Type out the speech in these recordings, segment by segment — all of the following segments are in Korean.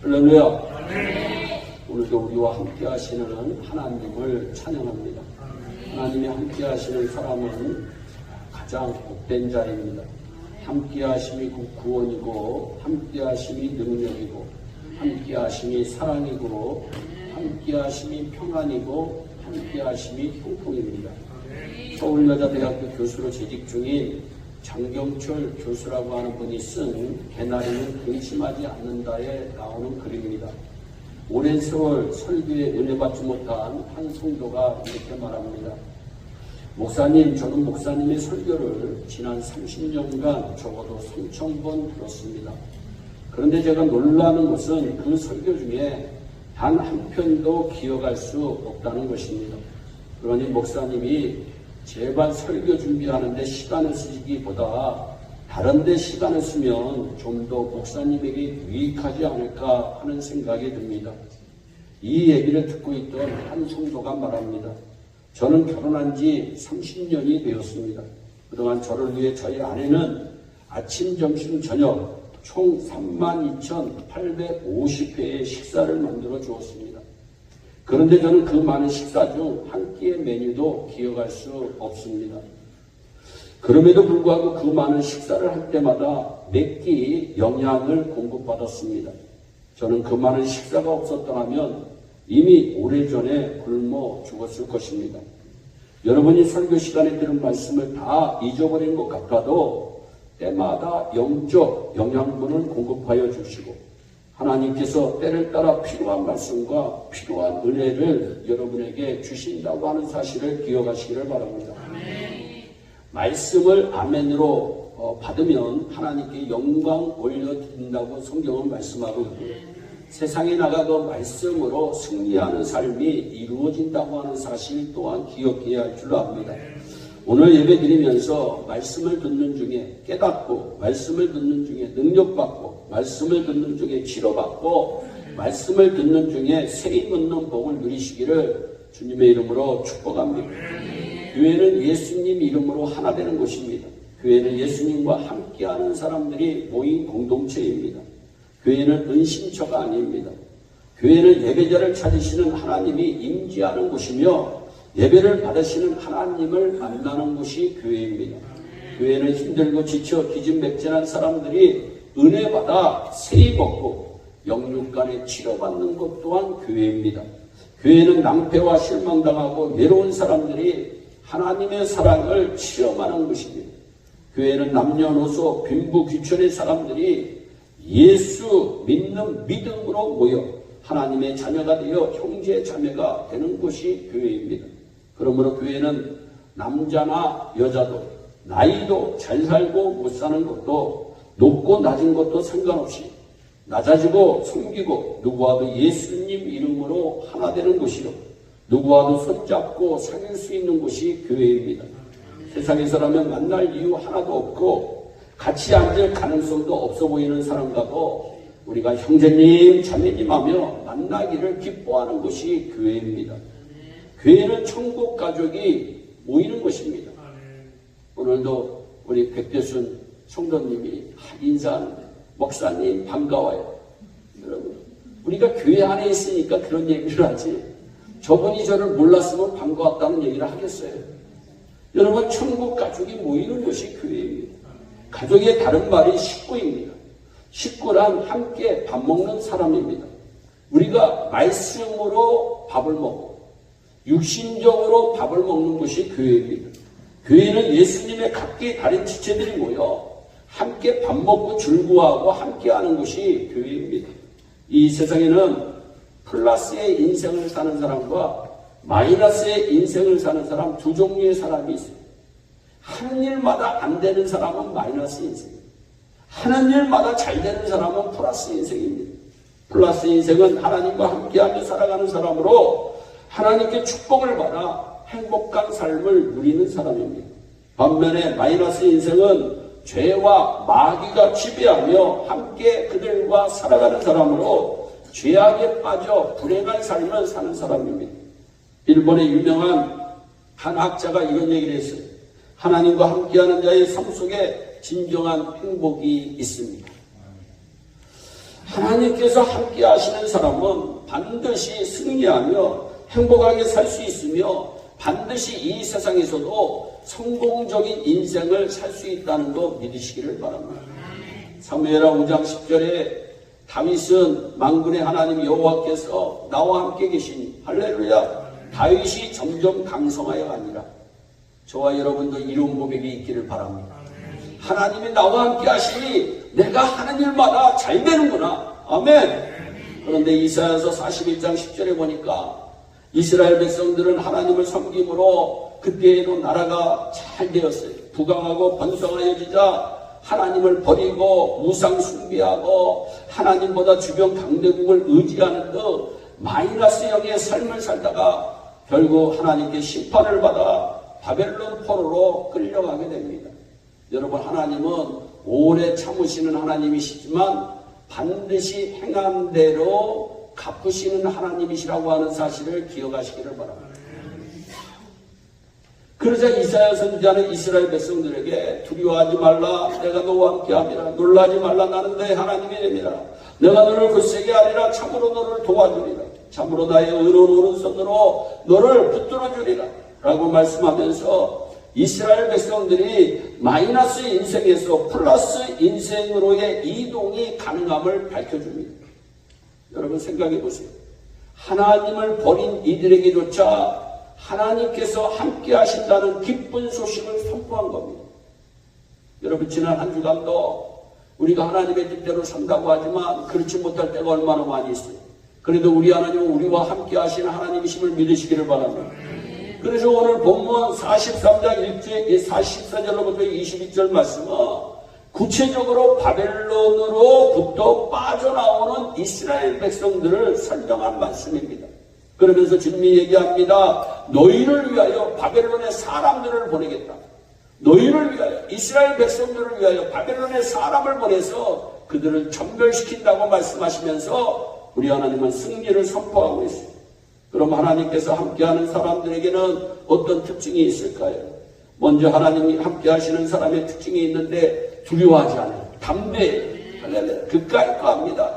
할렐루야. 오늘도 우리와 함께 하시는 하나님을 찬양합니다. 하나님이 함께 하시는 사람은 가장 복된 자입니다. 함께 하심이 구원이고, 함께 하심이 능력이고, 함께 하심이 사랑이고, 함께 하심이 평안이고, 함께 하심이 형통입니다. 서울여자대학교 교수로 재직 중인 장경철 교수라고 하는 분이 쓴 개나리는 근심하지 않는다에 나오는 글입니다. 오랜 세월 설교에 은혜받지 못한 한 성도가 이렇게 말합니다. 목사님, 저는 목사님의 설교를 지난 30년간 적어도 3,000번 들었습니다. 그런데 제가 놀라는 것은 그 설교 중에 단 한 편도 기억할 수 없다는 것입니다. 그러니 목사님이 제발 설교 준비하는데 시간을 쓰기보다 다른 데 시간을 쓰면 좀 더 목사님에게 유익하지 않을까 하는 생각이 듭니다. 이 얘기를 듣고 있던 한 성도가 말합니다. 저는 결혼한 지 30년이 되었습니다. 그동안 저를 위해 저희 아내는 아침, 점심, 저녁 총 32,850회의 식사를 만들어 주었습니다. 그런데 저는 그 많은 식사 중 한 끼의 메뉴도 기억할 수 없습니다. 그럼에도 불구하고 그 많은 식사를 할 때마다 몇 끼 영양을 공급받았습니다. 저는 그 많은 식사가 없었더라면 이미 오래전에 굶어 죽었을 것입니다. 여러분이 설교 시간에 들은 말씀을 다 잊어버린 것 같아도 때마다 영적 영양분을 공급하여 주시고 하나님께서 때를 따라 필요한 말씀과 필요한 은혜를 여러분에게 주신다고 하는 사실을 기억하시기를 바랍니다. 말씀을 아멘으로 받으면 하나님께 영광 올려드린다고 성경은 말씀하고 있고요. 세상에 나가도 말씀으로 승리하는 삶이 이루어진다고 하는 사실 또한 기억해야 할 줄 압니다. 오늘 예배 드리면서 말씀을 듣는 중에 깨닫고, 말씀을 듣는 중에 능력받고, 말씀을 듣는 중에 치료받고, 말씀을 듣는 중에 세임 얻는 복을 누리시기를 주님의 이름으로 축복합니다. 교회는 예수님 이름으로 하나 되는 곳입니다. 교회는 예수님과 함께하는 사람들이 모인 공동체입니다. 교회는 은신처가 아닙니다. 교회는 예배자를 찾으시는 하나님이 임재하는 곳이며 예배를 받으시는 하나님을 만나는 곳이 교회입니다. 교회는 힘들고 지쳐 기진맥진한 사람들이 은혜받아 세임 얻고 영육간에 치료받는 것 또한 교회입니다. 교회는 낭패와 실망당하고 외로운 사람들이 하나님의 사랑을 체험하는 것입니다. 교회는 남녀노소 빈부귀천의 사람들이 예수 믿는 믿음으로 모여 하나님의 자녀가 되어 형제 자매가 되는 곳이 교회입니다. 그러므로 교회는 남자나 여자도 나이도 잘 살고 못 사는 것도 높고 낮은 것도 상관없이 낮아지고 섬기고 누구와도 예수님 이름으로 하나 되는 곳이요 누구와도 손잡고 사귈 수 있는 곳이 교회입니다. 세상에서라면 만날 이유 하나도 없고 같이 앉을 가능성도 없어 보이는 사람과도 우리가 형제님, 자매님 하며 만나기를 기뻐하는 곳이 교회입니다. 교회는 천국 가족이 모이는 곳입니다. 오늘도 우리 백대순 성도님이 인사하는데 목사님 반가워요. 여러분, 우리가 교회 안에 있으니까 그런 얘기를 하지 저분이 저를 몰랐으면 반가웠다는 얘기를 하겠어요. 여러분, 천국 가족이 모이는 곳이 교회입니다. 가족의 다른 말이 식구입니다. 식구란 함께 밥 먹는 사람입니다. 우리가 말씀으로 밥을 먹고 육신적으로 밥을 먹는 곳이 교회입니다. 교회는 예수님의 각기 다른 지체들이 모여 함께 밥 먹고 즐거워하고 함께하는 곳이 교회입니다. 이 세상에는 플러스의 인생을 사는 사람과 마이너스의 인생을 사는 사람 두 종류의 사람이 있어요. 하는 일마다 안 되는 사람은 마이너스 인생입니다. 하는 일마다 잘 되는 사람은 플러스 인생입니다. 플러스 인생은 하나님과 함께하며 살아가는 사람으로 하나님께 축복을 받아 행복한 삶을 누리는 사람입니다. 반면에 마이너스 인생은 죄와 마귀가 지배하며 함께 그들과 살아가는 사람으로 죄악에 빠져 불행한 삶을 사는 사람입니다. 일본의 유명한 한 학자가 이런 얘기를 했어요. 하나님과 함께하는 자의 삶 속에 진정한 행복이 있습니다. 하나님 하나님께서 함께 하시는 사람은 반드시 승리하며 행복하게 살 수 있으며 반드시 이 세상에서도 성공적인 인생을 살 수 있다는 거 믿으시기를 바랍니다. 사무엘하 5장 10절에 다윗은 만군의 하나님 여호와께서 나와 함께 계시니 할렐루야. 다윗이 점점 강성하여 가니라. 저와 여러분도 이런 고백이 있기를 바랍니다. 하나님이 나와 함께 하시니 내가 하는 일마다 잘 되는구나. 아멘. 그런데 이사야서 41장 10절에 보니까 이스라엘 백성들은 하나님을 섬김으로 그때에도 나라가 잘 되었어요. 부강하고 번성하여지자 하나님을 버리고 우상 숭배하고 하나님보다 주변 강대국을 의지하는 그 마이너스형의 삶을 살다가 결국 하나님께 심판을 받아 바벨론 포로로 끌려가게 됩니다. 여러분, 하나님은 오래 참으시는 하나님이시지만 반드시 행한 대로 갚으시는 하나님이시라고 하는 사실을 기억하시기를 바랍니다. 그러자 이사야 선지자는 이스라엘 백성들에게 두려워하지 말라. 내가 너와 함께함이라. 놀라지 말라. 나는 내 하나님이 됨이라. 내가 너를 굳세게 하리라. 참으로 너를 도와주리라. 참으로 나의 의로운 오른손으로 너를 붙들어 주리라. 라고 말씀하면서 이스라엘 백성들이 마이너스 인생에서 플러스 인생으로의 이동이 가능함을 밝혀줍니다. 여러분 생각해 보세요. 하나님을 버린 이들에게조차 하나님께서 함께 하신다는 기쁜 소식을 선포한 겁니다. 여러분, 지난 한 주간도 우리가 하나님의 뜻대로 산다고 하지만 그렇지 못할 때가 얼마나 많이 있어요. 그래도 우리 하나님은 우리와 함께 하시는 하나님이심을 믿으시기를 바랍니다. 그래서 오늘 본문 43장 44절로부터 22절 말씀은 구체적으로 바벨론으로부터 빠져나오는 이스라엘 백성들을 설명한 말씀입니다. 그러면서 주님이 얘기합니다. 너희를 위하여 바벨론의 사람들을 보내겠다. 너희를 위하여, 이스라엘 백성들을 위하여 바벨론의 사람을 보내서 그들을 전멸시킨다고 말씀하시면서 우리 하나님은 승리를 선포하고 있습니다. 그럼 하나님께서 함께하는 사람들에게는 어떤 특징이 있을까요? 먼저 하나님이 함께 하시는 사람의 특징이 있는데 두려워하지 않아요. 담대해요. 그까이 거합니다.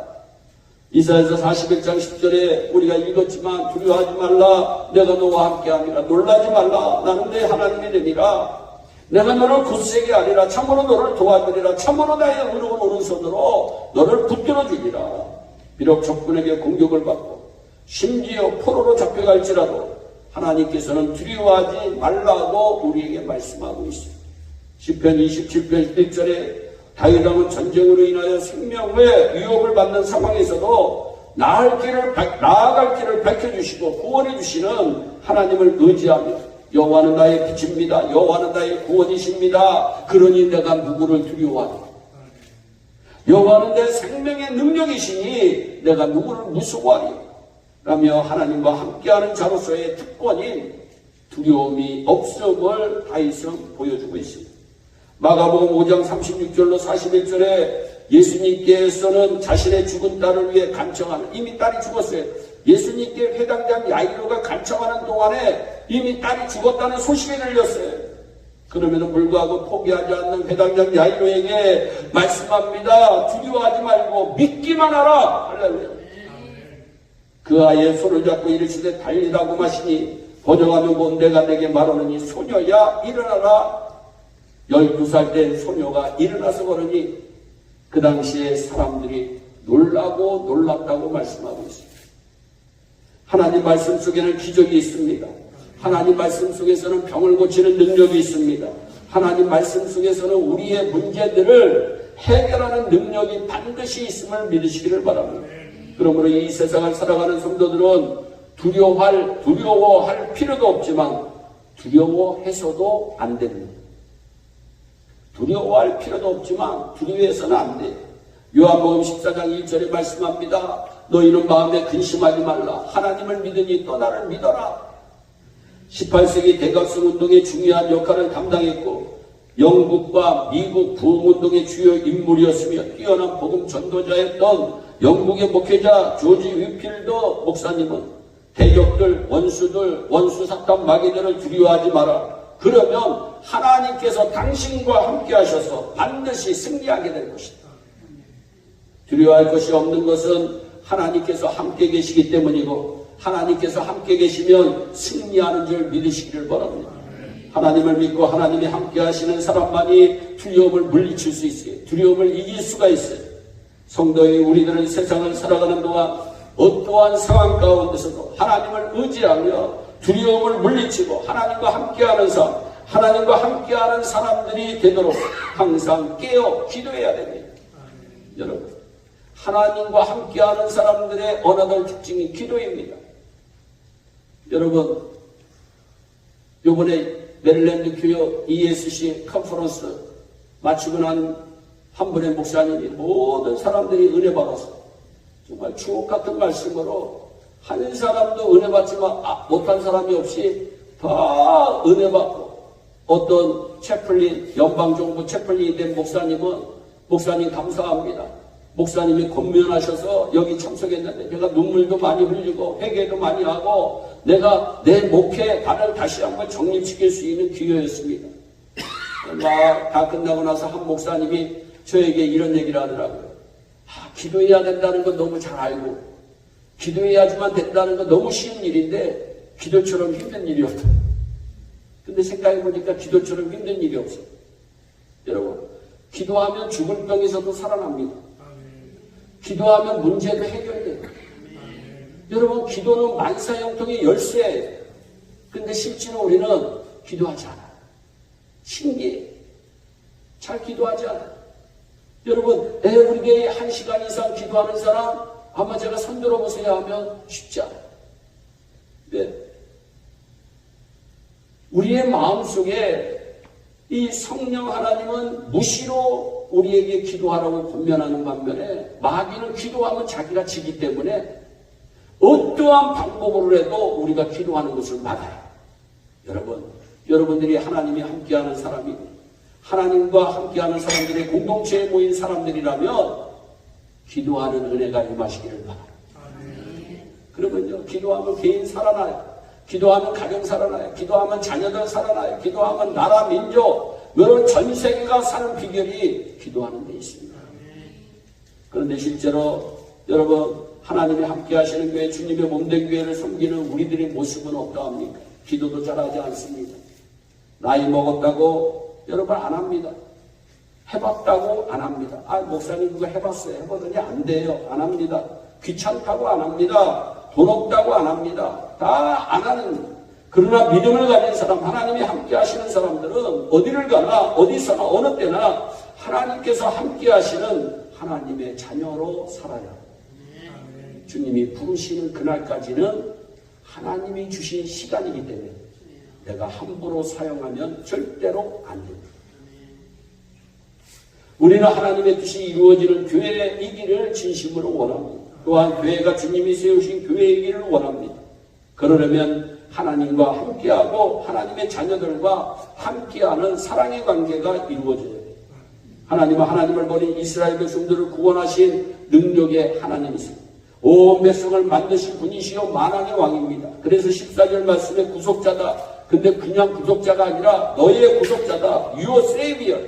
이사야서 41장 10절에 우리가 읽었지만 두려워하지 말라. 내가 너와 함께함이라. 놀라지 말라. 나는 내 하나님이 됨이라. 내가 너를 굳세게 하리라. 참으로 너를 도와주리라. 참으로 나의 의로운 오른손으로 너를 붙들어 주리라. 비록 적군에게 공격을 받고 심지어 포로로 잡혀갈지라도 하나님께서는 두려워하지 말라고 우리에게 말씀하고 있습니다. 시편 27편 1절에 다윗 왕은 전쟁으로 인하여 생명의 위협을 받는 상황에서도 나아갈 길을 밝혀주시고 구원해 주시는 하나님을 의지하며 여호와는 나의 빛입니다. 여호와는 나의 구원이십니다. 그러니 내가 누구를 두려워하리. 여호와는 내 생명의 능력이시니 내가 누구를 무서워하리. 라며 하나님과 함께하는 자로서의 특권인 두려움이 없음을 다윗은 보여주고 있습니다. 마가복음 5장 36절로 41절에 예수님께서는 자신의 죽은 딸을 위해 간청하는, 이미 딸이 죽었어요. 예수님께 회당장 야이로가 간청하는 동안에 이미 딸이 죽었다는 소식이 들렸어요. 그럼에도 불구하고 포기하지 않는 회당장 야이로에게 말씀합니다. 두려워하지 말고 믿기만 하라. 할렐루야. 그 아이의 손을 잡고 이르시되 달리라고 마시니 번역하면 본 내가 내게 말하느니 소녀야 일어나라. 12살 된 소녀가 일어나서 걸으니 그 당시에 사람들이 놀라고 놀랐다고 말씀하고 있습니다. 하나님 말씀 속에는 기적이 있습니다. 하나님 말씀 속에서는 병을 고치는 능력이 있습니다. 하나님 말씀 속에서는 우리의 문제들을 해결하는 능력이 반드시 있음을 믿으시기를 바랍니다. 그러므로 이 세상을 살아가는 성도들은 두려워할 필요도 없지만 두려워해서도 안 됩니다. 두려워할 필요도 없지만 두려워해서는 안 돼요. 요한복음 14장 1절에 말씀합니다. 너희는 마음에 근심하지 말라. 하나님을 믿으니 또 나를 믿어라. 18세기 대각성 운동의 중요한 역할을 담당했고 영국과 미국 부흥운동의 주요 인물이었으며 뛰어난 복음 전도자였던 영국의 목회자 조지 위필드 목사님은 대적들, 원수들, 원수사탄 마귀들을 두려워하지 마라. 그러면 하나님께서 당신과 함께 하셔서 반드시 승리하게 될 것이다. 두려워할 것이 없는 것은 하나님께서 함께 계시기 때문이고, 하나님께서 함께 계시면 승리하는 줄 믿으시기를 바랍니다. 하나님을 믿고 하나님이 함께 하시는 사람만이 두려움을 물리칠 수 있어요. 두려움을 이길 수가 있어요. 성도의 우리들은 세상을 살아가는 동안 어떠한 상황 가운데서도 하나님을 의지하며 두려움을 물리치고 하나님과 함께하는 삶, 하나님과 함께하는 사람들이 되도록 항상 깨어 기도해야 됩니다. 여러분, 하나님과 함께하는 사람들의 언어들 특징이 기도입니다. 여러분, 요번에 메릴랜드 교회 ESC 컨퍼런스 마치고 난 한 분의 목사님이 모든 사람들이 은혜 받았어. 정말 주옥 같은 말씀으로 한 사람도 은혜 받지만 못한 사람이 없이 다 은혜 받고, 어떤 채플린, 연방정부 채플린이 된 목사님은 목사님 감사합니다. 목사님이 권면하셔서 여기 참석했는데 내가 눈물도 많이 흘리고 회개도 많이 하고 내가 내 목회 단을 다시 한번 정립시킬 수 있는 기회였습니다. 다 끝나고 나서 한 목사님이 저에게 이런 얘기를 하더라고요. 기도해야 된다는 건 너무 잘 알고 기도해야지만 된다는 건 너무 쉬운 일인데 기도처럼 힘든 일이 없다. 근데 생각해보니까 기도처럼 힘든 일이 없어요. 여러분, 기도하면 죽을 병에서도 살아납니다. 기도하면 문제도 해결돼요. 여러분, 기도는 만사형통의 열쇠예요. 근데 실제로 우리는 기도하지 않아요. 신기해요. 잘 기도하지 않아요. 여러분, 우리 교회에 1시간 이상 기도하는 사람 아마 제가 손들어 보세요 하면 쉽지 않아요. 네. 우리의 마음속에 이 성령 하나님은 무시로 우리에게 기도하라고 권면하는 반면에 마귀는 기도하면 자기가 지기 때문에 어떠한 방법으로 해도 우리가 기도하는 것을 막아요. 여러분들이 하나님이 함께하는 사람이고 하나님과 함께하는 사람들의 공동체에 모인 사람들이라면 기도하는 은혜가 임하시기를 바랍니다. 그러면요, 기도하면 개인 살아나요. 기도하면 가정 살아나요. 기도하면 자녀들 살아나요. 기도하면 나라, 민족, 여러분 전 세계가 사는 비결이 기도하는 데 있습니다. 그런데 실제로 여러분, 하나님이 함께 하시는 교회, 주님의 몸된 교회를 섬기는 우리들의 모습은 어떠합니까? 기도도 잘하지 않습니다. 나이 먹었다고 여러분 안 합니다. 해봤다고 안 합니다. 목사님 그거 해봤어요. 해보더니 안 돼요. 안 합니다. 귀찮다고 안 합니다. 돈 없다고 안 합니다. 다 안 하는. 그러나 믿음을 가진 사람, 하나님이 함께 하시는 사람들은 어디를 가나 어디서나 어느 때나 하나님께서 함께 하시는 하나님의 자녀로 살아요. 주님이 부르시는 그날까지는 하나님이 주신 시간이기 때문에 내가 함부로 사용하면 절대로 안 됩니다. 우리는 하나님의 뜻이 이루어지는 교회이기를 진심으로 원합니다. 또한 교회가 주님이 세우신 교회이기를 원합니다. 그러려면 하나님과 함께하고 하나님의 자녀들과 함께하는 사랑의 관계가 이루어져야 돼요. 하나님은 하나님을 버린 이스라엘 백성들을 구원하신 능력의 하나님이십니다. 온 백성을 만드신 분이시요 만왕의 왕입니다. 그래서 14절 말씀에 구속자다. 근데 그냥 구속자가 아니라 너희의 구속자다. Your Savior.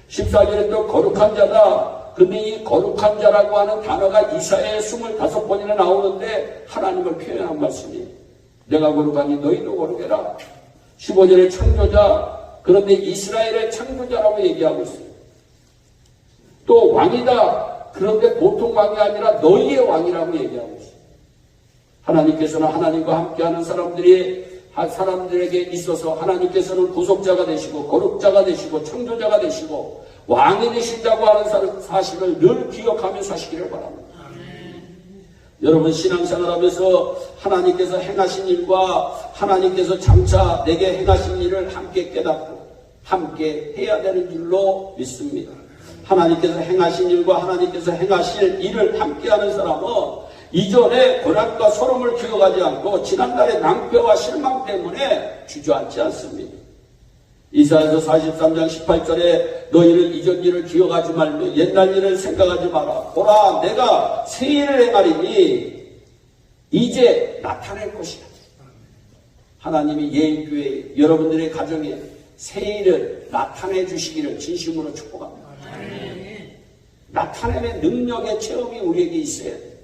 14절에 또 거룩한 자다. 근데 이 거룩한 자라고 하는 단어가 이사야에 25번이나 나오는데 하나님을 표현한 말씀이에요. 내가 거룩하니 너희도 거룩해라. 15절에 창조자. 그런데 이스라엘의 창조자라고 얘기하고 있어요. 또 왕이다. 그런데 보통 왕이 아니라 너희의 왕이라고 얘기하고 있어요. 하나님께서는 하나님과 함께하는 사람들에게 있어서 하나님께서는 구속자가 되시고 거룩자가 되시고 창조자가 되시고 왕이 되신다고 하는 사실을 늘 기억하며 사시기를 바랍니다. 여러분, 신앙생활하면서 하나님께서 행하신 일과 하나님께서 장차 내게 행하신 일을 함께 깨닫고 함께 해야 되는 줄로 믿습니다. 하나님께서 행하신 일과 하나님께서 행하실 일을 함께하는 사람은 이전에 고난과 소름을 기억하지 않고 지난날의 낭패와 실망 때문에 주저앉지 않습니다. 이사야서 43장 18절에 너희는 이전 일을 기억하지 말며 옛날 일을 생각하지 마라. 보라, 내가 새 일을 행하리니 이제 나타낼 것이다. 하나님이 예일교회 여러분들의 가정에 새 일을 나타내 주시기를 진심으로 축복합니다. 나타내는 능력의 체험이 우리에게 있어야 돼.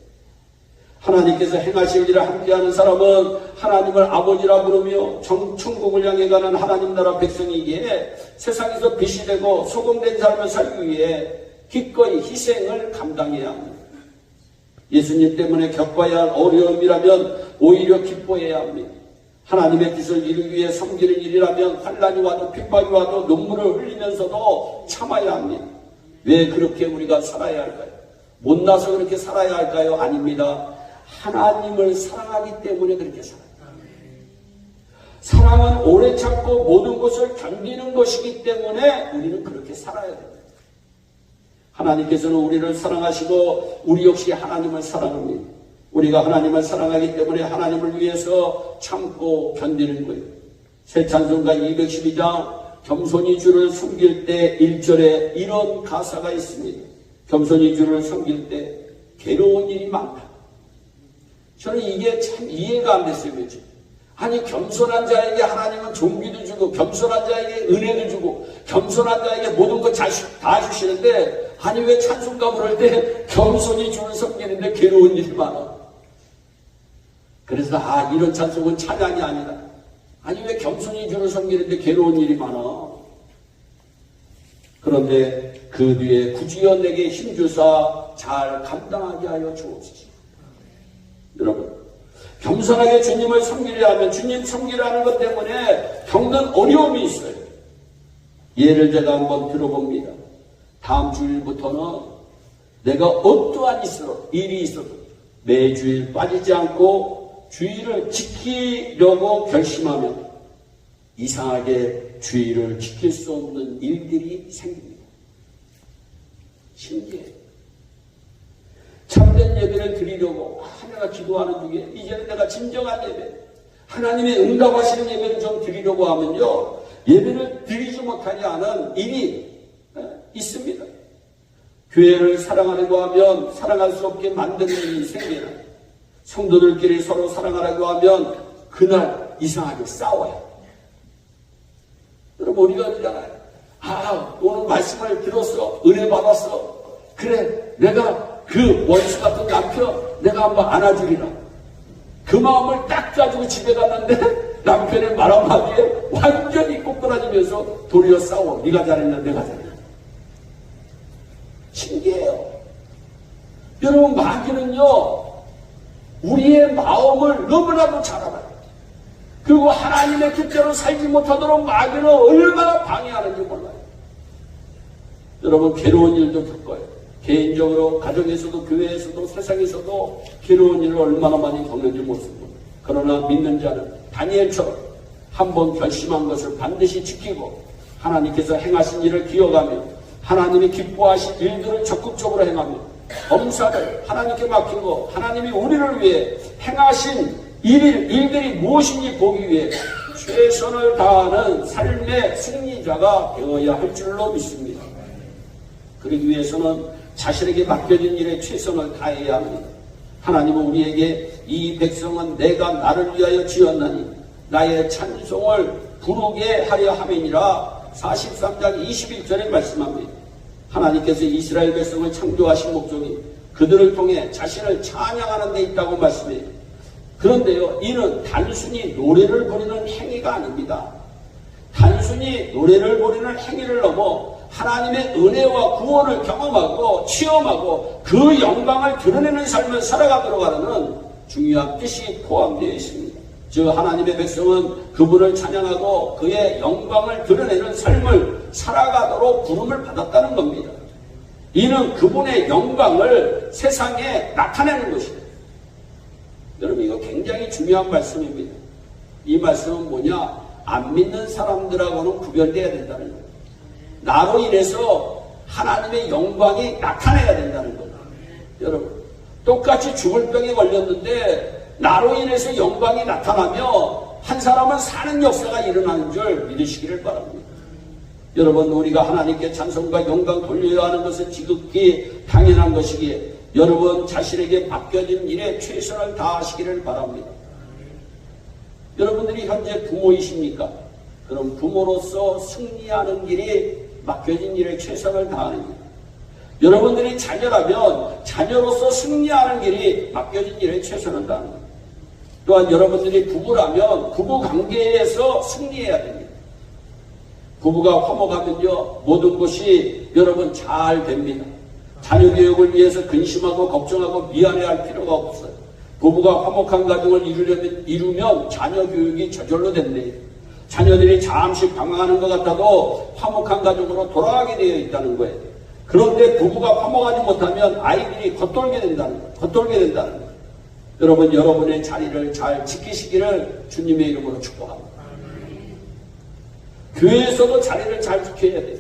하나님께서 행하실 일을 함께하는 사람은 하나님을 아버지라 부르며 천국을 향해 가는 하나님 나라 백성이기에 세상에서 빛이 되고 소금된 삶을 살기 위해 기꺼이 희생을 감당해야 합니다. 예수님 때문에 겪어야 할 어려움이라면 오히려 기뻐해야 합니다. 하나님의 뜻을 이루기 위해 섬기는 일이라면 환난이 와도 핍박이 와도 눈물을 흘리면서도 참아야 합니다. 왜 그렇게 우리가 살아야 할까요? 못나서 그렇게 살아야 할까요? 아닙니다. 하나님을 사랑하기 때문에 그렇게 살아요. 사랑은 오래 참고 모든 것을 견디는 것이기 때문에 우리는 그렇게 살아야 됩니다. 하나님께서는 우리를 사랑하시고 우리 역시 하나님을 사랑합니다. 우리가 하나님을 사랑하기 때문에 하나님을 위해서 참고 견디는 거예요. 새 찬송가 212장 겸손히 주를 섬길 때 1절에 이런 가사가 있습니다. 겸손히 주를 섬길 때 괴로운 일이 많다. 저는 이게 참 이해가 안 됐어요. 그렇죠? 아니 겸손한 자에게 하나님은 종기도 주고 겸손한 자에게 은혜도 주고 겸손한 자에게 모든 것 다 주시는데 아니 왜 찬송가 부를 때 겸손히 주를 섬기는데 괴로운 일이 많아. 그래서 이런 찬송은 찬양이 아니다. 아니 왜 겸손히 주를 섬기는데 괴로운 일이 많아. 그런데 그 뒤에 구주여 내게 힘주사 잘 감당하게 하여 주옵소서. 여러분 겸손하게 주님을 섬기려 하면 주님 섬기라는 것 때문에 겪는 어려움이 있어요. 예를 제가 한번 들어봅니다. 다음 주일부터는 내가 어떠한 일이 있어도 매주일 빠지지 않고 주일을 지키려고 결심하면 이상하게 주일을 지킬 수 없는 일들이 생깁니다. 신기해요. 참된 예배를 드리려고 내가 기도하는 중에 이제는 내가 진정한 예배, 하나님의 응답하시는 예배를 좀 드리려고 하면요 예배를 드리지 못하지 않은 일이 있습니다. 교회를 사랑하려고 하면 사랑할 수 없게 만드는 일이 생겨요. 성도들끼리 서로 사랑하려고 하면 그날 이상하게 싸워요. 여러분 우리가 그러잖아요. 오늘 말씀을 들었어. 은혜 받았어. 그래 내가 그 원수 같은 남편 내가 한번 안아주리라. 그 마음을 딱 가지고 집에 갔는데 남편의 말 한마디에 완전히 꼬꾸라지면서 도리어 싸워. 네가 잘했나 내가 잘했나. 신기해요. 여러분 마귀는요 우리의 마음을 너무나도 잘 알아요. 그리고 하나님의 뜻대로 살지 못하도록 마귀는 얼마나 방해하는지 몰라요. 여러분 괴로운 일도 겪어요. 개인적으로 가정에서도 교회에서도 세상에서도 괴로운 일을 얼마나 많이 겪는지 모릅니다. 그러나 믿는 자는 다니엘처럼 한번 결심한 것을 반드시 지키고 하나님께서 행하신 일을 기억하며 하나님이 기뻐하신 일들을 적극적으로 행하며 범사를 하나님께 맡긴 거 하나님이 우리를 위해 행하신 일들이 무엇인지 보기 위해 최선을 다하는 삶의 승리자가 되어야 할 줄로 믿습니다. 그러기 위해서는 자신에게 맡겨진 일에 최선을 다해야 합니다. 하나님은 우리에게 이 백성은 내가 나를 위하여 지었나니 나의 찬송을 부르게 하려 함이니라 43장 21절에 말씀합니다. 하나님께서 이스라엘 백성을 창조하신 목적이 그들을 통해 자신을 찬양하는 데 있다고 말씀해요. 그런데요 이는 단순히 노래를 부르는 행위가 아닙니다. 단순히 노래를 부르는 행위를 넘어 하나님의 은혜와 구원을 경험하고 체험하고 그 영광을 드러내는 삶을 살아가도록 하는 중요한 뜻이 포함되어 있습니다. 즉 하나님의 백성은 그분을 찬양하고 그의 영광을 드러내는 삶을 살아가도록 부름을 받았다는 겁니다. 이는 그분의 영광을 세상에 나타내는 것입니다. 여러분 이거 굉장히 중요한 말씀입니다. 이 말씀은 뭐냐? 안 믿는 사람들하고는 구별되어야 된다는 거예요. 나로 인해서 하나님의 영광이 나타나야 된다는 거예요. 여러분 똑같이 죽을 병에 걸렸는데 나로 인해서 영광이 나타나며 한 사람은 사는 역사가 일어나는 줄 믿으시기를 바랍니다. 여러분 우리가 하나님께 찬송과 영광 돌려야 하는 것은 지극히 당연한 것이기에 여러분 자신에게 맡겨진 일에 최선을 다하시기를 바랍니다. 여러분들이 현재 부모이십니까? 그럼 부모로서 승리하는 길이 맡겨진 일에 최선을 다하는 일. 여러분들이 자녀라면 자녀로서 승리하는 길이 맡겨진 일에 최선을 다하는 거예요. 또한 여러분들이 부부라면 부부 관계에서 승리해야 됩니다. 부부가 화목하면요 모든 것이 여러분 잘 됩니다. 자녀 교육을 위해서 근심하고 걱정하고 미안해할 필요가 없어요. 부부가 화목한 가정을 이루면 자녀 교육이 저절로 된대요. 자녀들이 잠시 방황하는 것 같아도 화목한 가정으로 돌아가게 되어 있다는 거예요. 그런데 부부가 화목하지 못하면 아이들이 겉돌게 된다는 거예요. 여러분, 여러분의 자리를 잘 지키시기를 주님의 이름으로 축복합니다. 교회에서도 자리를 잘 지켜야 돼요.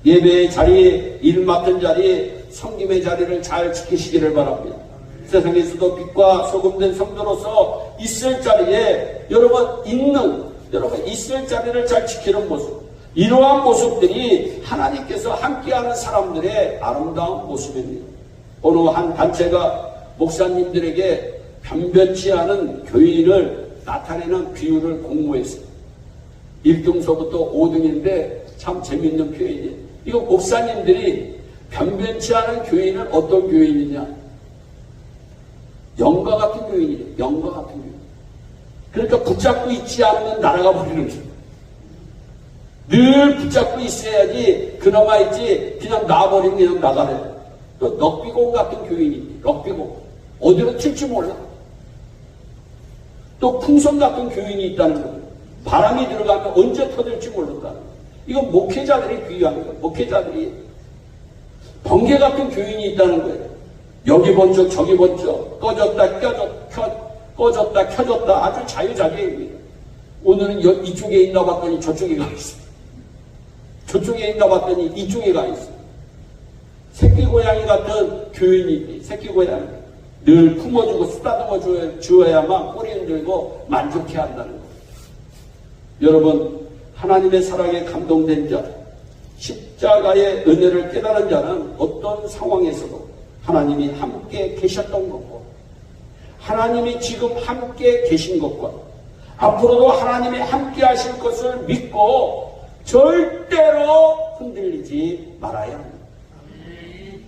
예배의 자리, 일 맡은 자리, 섬김의 자리를 잘 지키시기를 바랍니다. 세상에서도 빛과 소금된 성도로서 있을 자리에 여러분 있을 자리를 잘 지키는 모습, 이러한 모습들이 하나님께서 함께하는 사람들의 아름다운 모습입니다. 어느 한 단체가 목사님들에게 변변치 않은 교인을 나타내는 비유를 공모했어요. 1등서부터 5등인데 참 재밌는 표현이에요. 이거 목사님들이 변변치 않은 교인은 어떤 교인이냐? 영과 같은 교인이에요. 영과 같은 교인. 그러니까 붙잡고 있지 않으면 날아가 버리는 거예요. 늘 붙잡고 있어야지 그나마 있지 그냥 놔버리면 그냥 나가래. 또 럭비공 같은 교인이 럭비공. 어디로 튈지 몰라. 또 풍선 같은 교인이 있다는 거예요. 바람이 들어가면 언제 터질지 모른다는 거예요. 이건 목회자들이 비유하는 거예요. 목회자들이 번개 같은 교인이 있다는 거예요. 여기 번쩍 저기 번쩍 꺼졌다 꺼졌다 켜졌다 아주 자유자재입니다. 오늘은 이쪽에 있나 봤더니 저쪽에 가 있어. 저쪽에 있나 봤더니 이쪽에 가 있어. 새끼 고양이 같은 교인이 새끼 고양이 늘 품어주고 쓰다듬어 주어야만 꼬리 흔들고 만족해 한다는 거예요. 여러분, 하나님의 사랑에 감동된 자, 십자가의 은혜를 깨달은 자는 어떤 상황에서도 하나님이 함께 계셨던 것과 하나님이 지금 함께 계신 것과 앞으로도 하나님이 함께 하실 것을 믿고 절대로 흔들리지 말아야 합니다.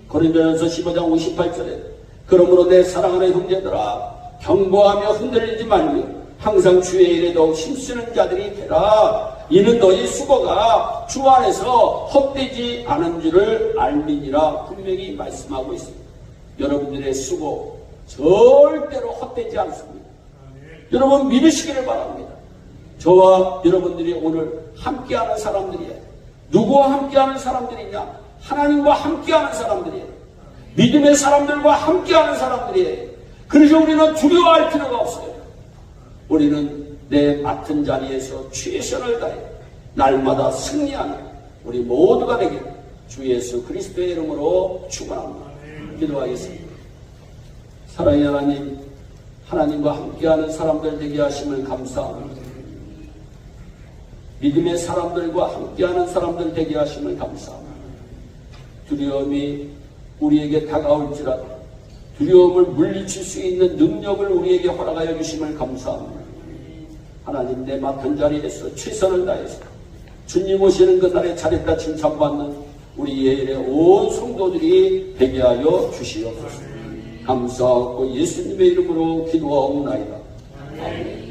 고린도전서 15장 58절에 그러므로 내 사랑하는 형제들아 경고하며 흔들리지 말며 항상 주의 일에 더욱 힘쓰는 자들이 되라. 이는 너희 수고가 주 안에서 헛되지 않은 줄을 알미니라. 분명히 말씀하고 있습니다. 여러분들의 수고 절대로 헛되지 않습니다. 여러분 믿으시기를 바랍니다. 저와 여러분들이 오늘 함께하는 사람들이에요. 누구와 함께하는 사람들이냐? 하나님과 함께하는 사람들이에요. 믿음의 사람들과 함께하는 사람들이에요. 그래서 우리는 두려워할 필요가 없어요. 우리는 내 맡은 자리에서 최선을 다해 날마다 승리하는 우리 모두가 되길 주 예수 그리스도의 이름으로 축원합니다. 기도하겠습니다. 사랑의 하나님, 하나님과 함께하는 사람들 되게 하심을 감사합니다. 믿음의 사람들과 함께하는 사람들 되게 하심을 감사합니다. 두려움이 우리에게 다가올지라도 두려움을 물리칠 수 있는 능력을 우리에게 허락하여 주심을 감사합니다. 하나님, 내 맡은 자리에서 최선을 다해서 주님 오시는 그날에 잘했다 칭찬받는 우리 예일의 온 성도들이 되게 하여 주시옵소서. 감사하고 예수님의 이름으로 기도하옵나이다. 아멘.